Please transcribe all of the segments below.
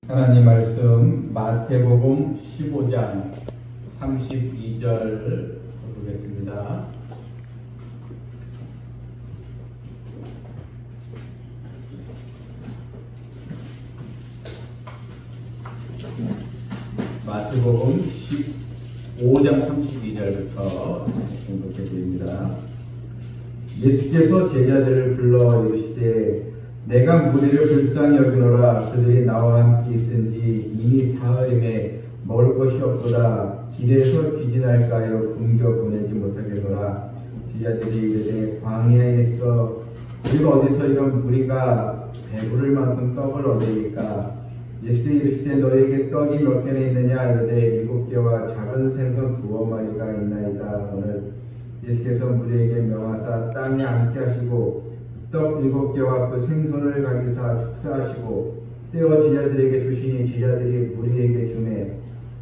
하나님 말씀 마태복음 15장 32절 보겠습니다. 마태복음 15장 32절부터 공독해 드립니다. 예수께서 제자들을 불러 이르시되 내가 무리를 불쌍히 여기노라. 그들이 나와 함께 있은지 이미 사흘임에 먹을 것이 없도다. 길에서 귀진할까요? 굶겨 보내지 못하겠노라. 제자들이 이르되 광야에 있어 우리가 어디서 이런 무리가 배부를 만큼 떡을 얻으리까? 예수께서 이르시되 너에게 떡이 몇 개나 있느냐? 이르되 7개와 작은 생선 2마리가 있나이다. 오늘 예수께서 무리에게 명하사 땅에 앉게 하시고 떡 7개와 그 생선을 가지사 축사하시고 떼어 제자들에게 주시니 제자들이 무리에게 주매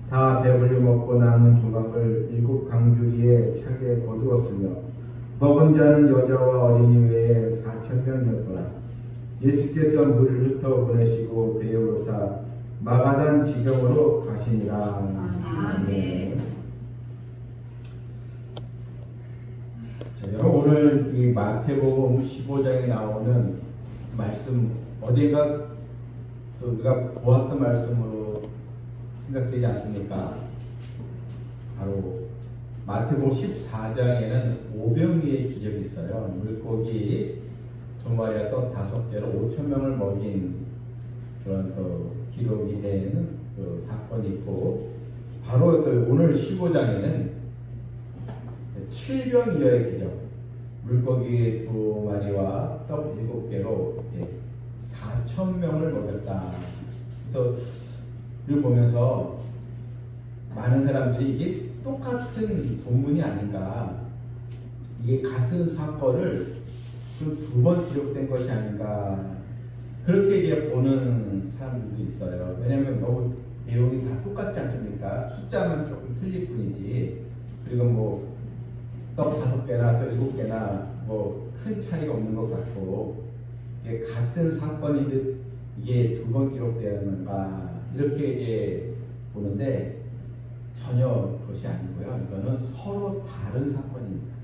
다 배불리 먹고 남은 조각을 7 강주리에 차게 거두었으며 먹은 자는 여자와 어린이 외에 4,000명이었더라. 예수께서 물을 흩어 보내시고 배에 오르사 마가단 지경으로 가시니라. 아멘. 자, 여러분 오늘 이 마태복음 15장에 나오는 말씀 어디가 또 우리가 보았던 말씀으로 생각되지 않습니까? 바로 마태복음 14장에는 오병이의 기적이 있어요. 물고기 2마리와 떡 5개로 5,000명을 먹인 그런 기록이 된 사건이 있고, 바로 오늘 15장에는 7병이어의 기적, 물고기 2마리와 떡 7개로 4,000명을 먹였다. 그래서 이걸 보면서 많은 사람들이 이게 똑같은 본문이 아닌가, 이게 같은 사건을 좀 2번 기록된 것이 아닌가, 그렇게 이제 보는 사람들도 있어요. 왜냐하면 너무 내용이 다 똑같지 않습니까? 숫자만 조금 틀릴 뿐이지. 그리고 떡 5개나 또 7개나 큰 차이가 없는 것 같고, 이게 같은 사건인데 이게 2번 기록되었는가, 이렇게 이제 보는데 전혀 그것이 아니고요. 이거는 서로 다른 사건입니다.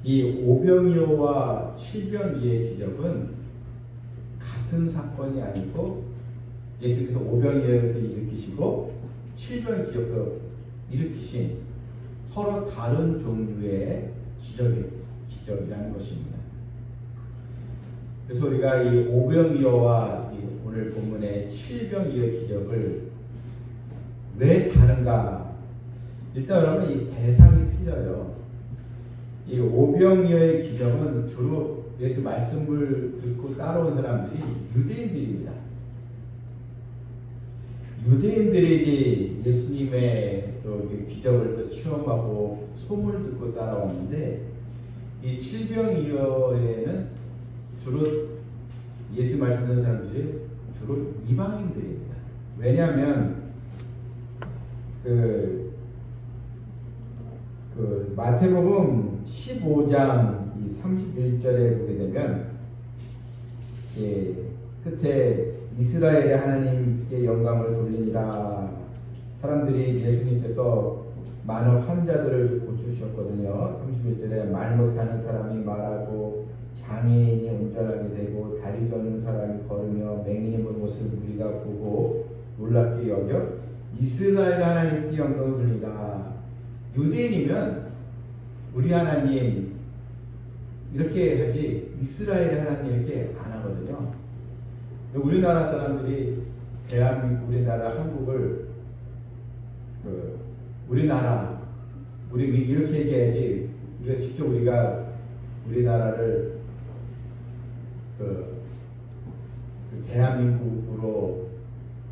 이 오병이어와 7병이어의 기적은 같은 사건이 아니고, 예수께서 오병이어를 일으키시고 7병 기적도 일으키신 서로 다른 종류의 기적이라는 것입니다. 그래서 우리가 이 오병이어와 오늘 본문의 7병이어 기적을 왜 다른가? 일단 여러분 이 대상이 틀려요. 이 오병이어의 기적은 주로 예수 말씀을 듣고 따라온 사람들이 유대인들입니다. 유대인들이 예수님의 기적을 또 체험하고 소문을 듣고 따라왔는데, 이 7병이어에는 주로 예수 말씀 듣는 사람들이 주로 이방인들입니다. 왜냐하면 마태복음 15장 31절에 보게 되면 끝에 이스라엘의 하나님께 영광을 돌리니라. 사람들이 예수님께서 많은 환자들을 고치셨거든요. 31절에 말 못하는 사람이 말하고 장애인이 운전하게 되고 다리 저는 사람이 걸으며 맹인이 본 모습을 우리가 보고 놀랍게 여겨 이스라엘 하나님께 영광을 돌리라. 유대인이면 우리 하나님 이렇게 하지 이스라엘 하나님 이렇게 안 하거든요. 우리나라 사람들이 대한민국, 우리나라 한국을 우리 이렇게 얘기해야지. 우리가 직접 우리나라를 대한민국으로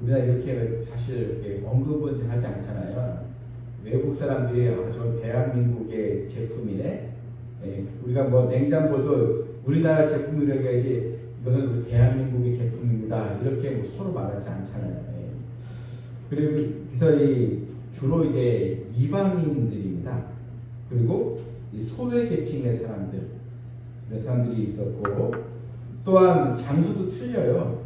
우리나라 이렇게 사실 이렇게 언급은 하지 않잖아요. 외국 사람들이 저 대한민국의 제품이네. 우리가 냉장고도 우리나라 제품이라고 해야지 이것은 우리 대한민국의 제품입니다. 이렇게 서로 말하지 않잖아요. 그래서 주로 이제 이방인들입니다. 그리고 이 소외 계층의 사람들이 있었고, 또한 장소도 틀려요.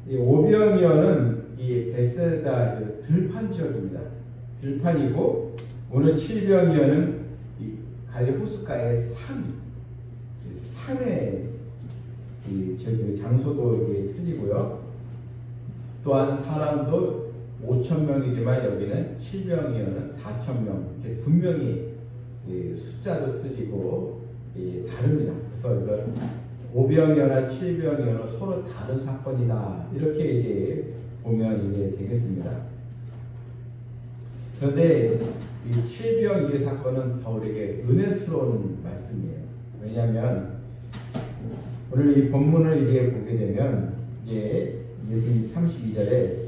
이 오병이어는 이 베세다 들판 지역입니다. 들판이고 오늘 칠병이어는 이 갈리 호숫가의 산의 저기 장소도 이게 틀리고요. 또한 사람도 5,000명이지만 여기는 칠병이어는 4,000명. 이렇게 분명히 숫자도 틀리고 다릅니다. 그래서 이건 오병이어나 칠병이어는 서로 다른 사건이다. 이렇게 이제 보면 이게 되겠습니다. 그런데 이 칠병이의 사건은 더 우리에게 은혜스러운 말씀이에요. 왜냐하면 오늘 이 본문을 이제 보게 되면 이제 예수님 32절에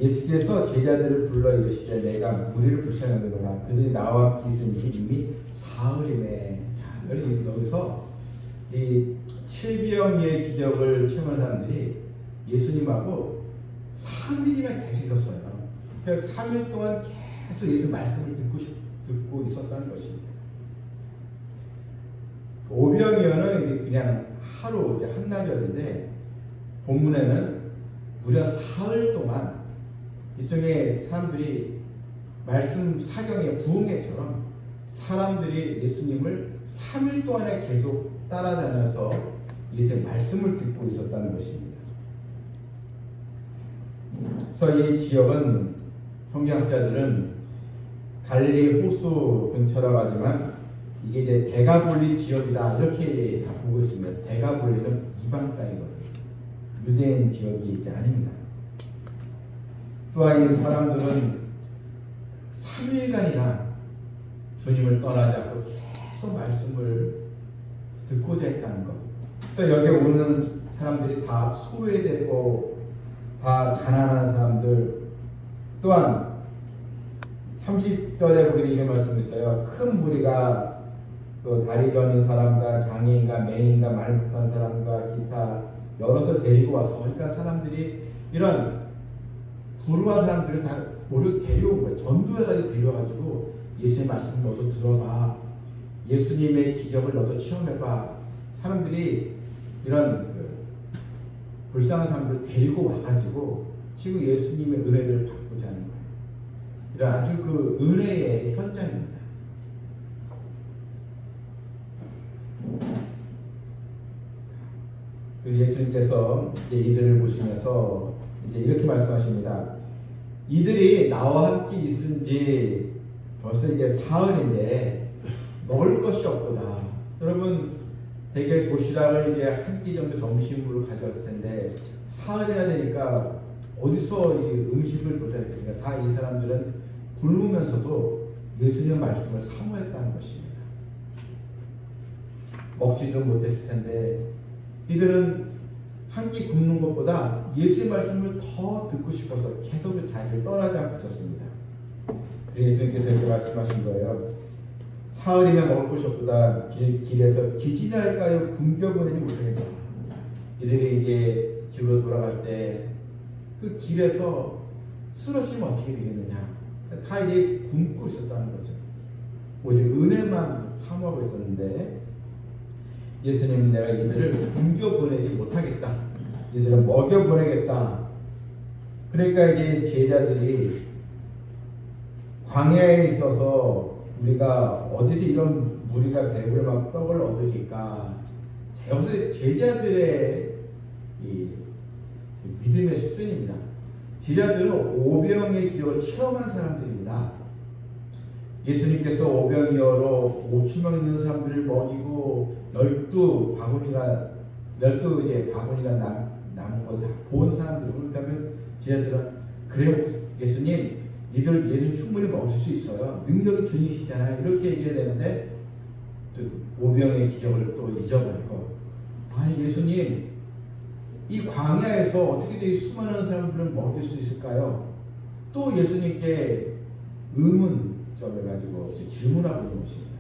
예수께서 제자들을 불러 이르시되 내가 무리를 불쌍하는구나 그들이 나와 함께 있은 지 이미 사흘이네. 자, 여기서 이 칠병이의 기적을 체험한 사람들이 예수님하고 3일이나 계속 있었어요. 그래서 3일 동안 계속 예수 말씀을 듣고 있었다는 것입니다. 오병이어는 이제 그냥 하루 이제 한나절인데 본문에는 무려 사흘 동안 일종의 사람들이 말씀 사경의 부흥회처럼 사람들이 예수님을 3일 동안에 계속 따라다녀서 이제 말씀을 듣고 있었다는 것입니다. 그래서 이 지역은 성경학자들은 갈릴리 호수 근처라고 하지만 이게 이제 데가볼리 지역이다 이렇게 다 보고 있습니다. 데가볼리는 이방 땅이거든요. 유대인 지역이 이제 아닙니다. 또한 이 사람들은 3일간이나 주님을 떠나지 않고 계속 말씀을 듣고자 했다는 것. 또 여기 오는 사람들이 다 소외되고 다 가난한 사람들. 또한 30절에 보게 이런 말씀이 있어요. 큰 무리가 또 다리 저는 사람과 장애인과 맹인과 말 못한 사람과 기타 여럿을 데리고 왔어. 그러니까 사람들이 이런 불우한 사람들을 다 모두 데려온 거예요. 전도해가지고 데려와가지고 예수님의 말씀 너도 들어봐. 예수님의 기적을 너도 체험해봐. 사람들이 이런 불쌍한 사람들을 데리고 와가지고 지금 예수님의 은혜를 받고자 하는 거예요. 이런 아주 그 은혜의 현장입니다. 그래서 예수님께서 이제 이들을 보시면서 이제 이렇게 말씀하십니다. 이들이 나와 함께 있은지 벌써 이제 사흘인데 먹을 것이 없도다. 여러분 대개 도시락을 이제 한 끼 정도 점심으로 가져왔을 텐데 사흘이나 되니까 어디서 이 음식을 조달했겠습니까? 다 이 사람들은 굶으면서도 예수님의 말씀을 사모했다는 것입니다. 먹지도 못했을 텐데 이들은 한 끼 굶는 것보다 예수의 말씀을 더 듣고 싶어서 계속 그 자리를 떠나지 않고 있었습니다. 그래서 예수님께서 이렇게 말씀하신 거예요. 사흘이면 먹을 것이 없도다. 길에서 기진할까요? 굶겨보내지 못하겠다. 이들이 이제 집으로 돌아갈 때 그 길에서 쓰러지면 어떻게 되겠느냐. 다 이제 굶고 있었다는 거죠. 오직 은혜만 사모하고 있었는데 예수님은 내가 이들을 굶겨보내지 못하겠다. 이들을 먹여보내겠다. 그러니까 이제 제자들이 광야에 있어서 우리가 어디서 이런 무리가 배부를 막 떡을 얻으니까 여기서 제자들의 이 믿음의 수준입니다. 제자들은 오병의 기적을 체험한 사람들입니다. 예수님께서 오병이어로 5,000명 있는 사람들을 먹이고 12바구니가 남은 거 다 본 사람들이고 그렇다면 제자들은 그래요 예수님 예수님 충분히 먹을 수 있어요. 능력이 주님이시잖아요. 이렇게 얘기해야 되는데 또 오병의 기적을 또 잊어버리고 아니 예수님 이 광야에서 어떻게 이 수많은 사람들을 먹일 수 있을까요? 또 예수님께 의문점을 가지고 질문하고 있는 것입니다.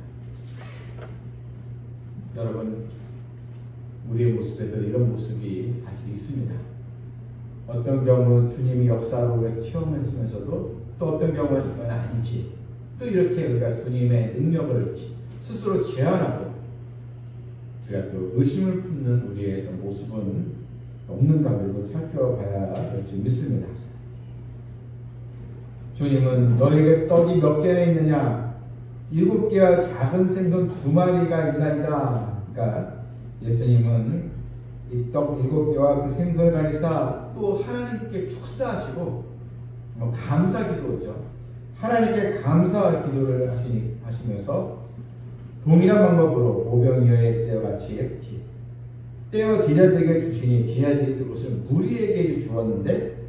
여러분 우리의 모습에도 이런 모습이 사실 있습니다. 어떤 경우는 주님이 역사로 체험했으면서도 또 어떤 경우는 이건 아니지. 또 이렇게 우리가 주님의 능력을 스스로 제한하고 우리가 또 의심을 품는 우리의 모습은 없는가 그래도 살펴봐야 주님은 너에게 떡이 몇 개나 있느냐? 7개와 작은 생선 2마리가 있나이다. 그러니까 예수님은 이 떡 7개와 그 생선을 가지사 또 하나님께 축사하시고 감사 기도죠. 하나님께 감사 기도를 하시면서 동일한 방법으로 오병이어의 때와 같이 떼어 제자들에게 주시니 제자들이 그것을 무리에게 주었는데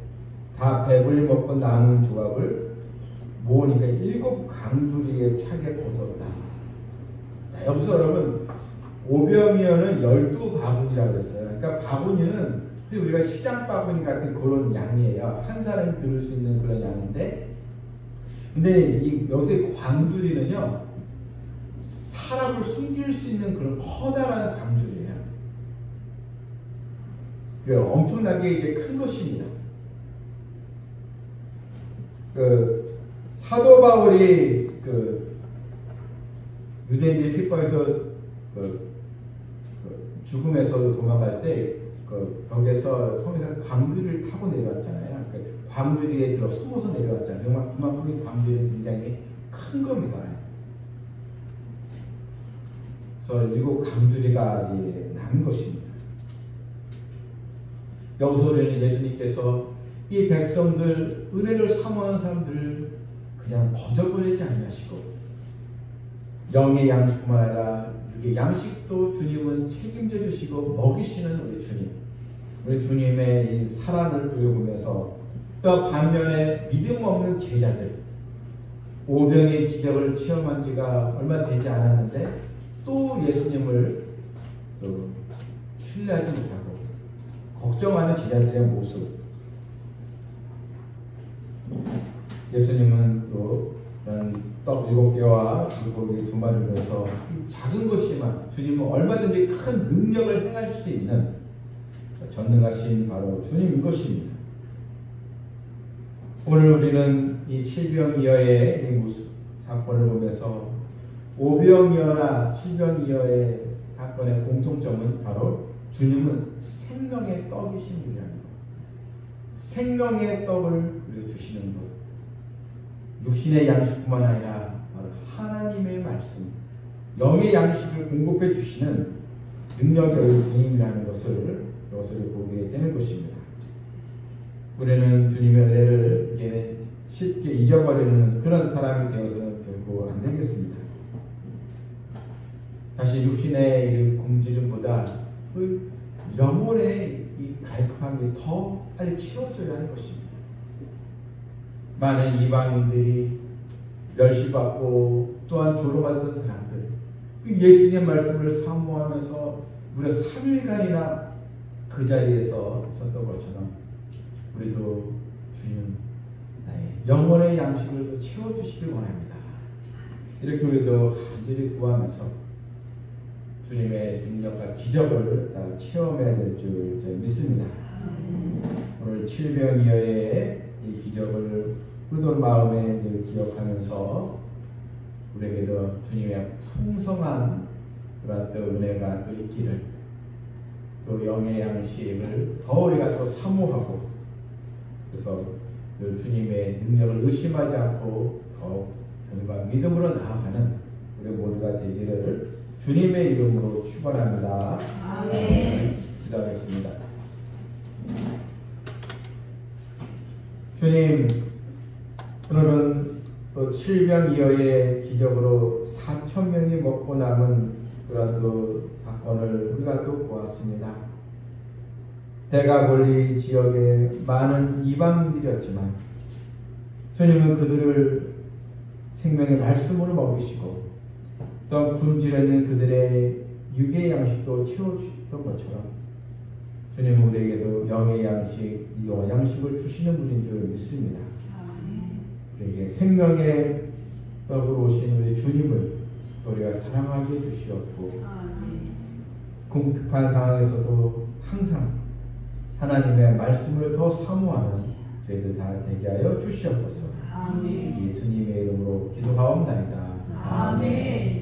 다 배불리 먹고 남은 조각을 모으니까 7 강두리에 차게 거뒀다. 자, 여기서 여러분 오병이어는 12바구니라고 그랬어요. 그러니까 바구니는 우리가 시장 바구니 같은 그런 양이에요. 한 사람이 들을 수 있는 그런 양인데, 근데 여기서 광주리는요 사람을 숨길 수 있는 그런 커다란 광주리예요. 엄청나게 이게 큰 것입니다. 사도 바울이 유대인들이 핍박해서 죽음에서 도망갈 때 벽에서 성에서 광주리를 타고 내려왔잖아요. 광주리에 들어 숨어서 내려왔잖아요. 그만큼 이 광주리는 굉장히 큰 겁니다. 그래서 7 강주리가 남은 것입니다. 여기서 우리는 예수님께서 이 백성들, 은혜를 사모하는 사람들을 그냥 거저버리지 아니하시고 영의 양식뿐만 아니라 육의 양식도 주님은 책임져 주시고 먹이시는 우리 주님. 우리 주님의 이 사랑을 두려보면서 또 반면에 믿음 없는 제자들, 오병의 기적을 체험한 지가 얼마 되지 않았는데 또 예수님을 또 신뢰하지 못하고 걱정하는 제자들의 모습. 예수님은 또 떡 7개와 물고기 2마리를 넣어서 이 작은 것이지만 주님은 얼마든지 큰 능력을 행하실 수 있는 전능하신 바로 주님인 것입니다. 오늘 우리는 이 7병이어의 이 모습 사건을 보면서 오병이어나 7병이어의 사건의 공통점은 바로 주님은 생명의 떡이신 분이라는 것. 생명의 떡을 우리에게 주시는 것. 육신의 양식뿐만 아니라 바로 하나님의 말씀, 영의 양식을 공급해 주시는 능력의 주님이라는 것을 여기서 보게 되는 것입니다. 우리는 주님의 은혜를 이제는 쉽게 잊어버리는 그런 사람이 되어서는 결코 안 되겠습니다. 다시 육신의 굶주림보다 그 영혼의 이 갈급함이 더 빨리 채워져야 하는 것입니다. 많은 이방인들이 멸시받고 또한 조롱받던 사람들, 그 예수님의 말씀을 사모하면서 무려 3일간이나 그 자리에서 있었던 것처럼 우리도 주님 나의 영혼의 양식을 채워주시길 원합니다. 이렇게 우리도 간절히 구하면서 주님의 능력과 기적을 다 체험해야 될 줄 믿습니다. 오늘 7병이어의 이 기적을 의도한 마음에 늘 기억하면서 우리에게도 주님의 풍성한 그런 또 은혜가 또 있기를, 또 영의 양식을 더 우리가 더 사모하고, 그래서 그 주님의 능력을 의심하지 않고 더욱 견과 믿음으로 나아가는 우리 모두가 되기를 주님의 이름으로 축원합니다. 아멘. 기도하겠습니다. 주님, 오늘은 또 7병이어의 기적으로 4,000명이 먹고 남은 그런 그 사건을 우리가 또 보았습니다. 대가볼리 지역에 많은 이방인들이었지만 주님은 그들을 생명의 말씀으로 먹이시고 또 굶주렸는 그들의 육의 양식도 채워주셨던 것처럼 주님은 우리에게도 영의 양식, 영의 양식을 주시는 분인 줄 믿습니다. 우리에게 생명의 떡으로 오신 우리 주님을 우리가 사랑하게 해주시었고 궁핍한 상황에서도 항상 하나님의 말씀을 더 사모하는 저희들 다 되게 하여 주시옵소서. 예수님의 이름으로 기도하옵나이다. 아멘.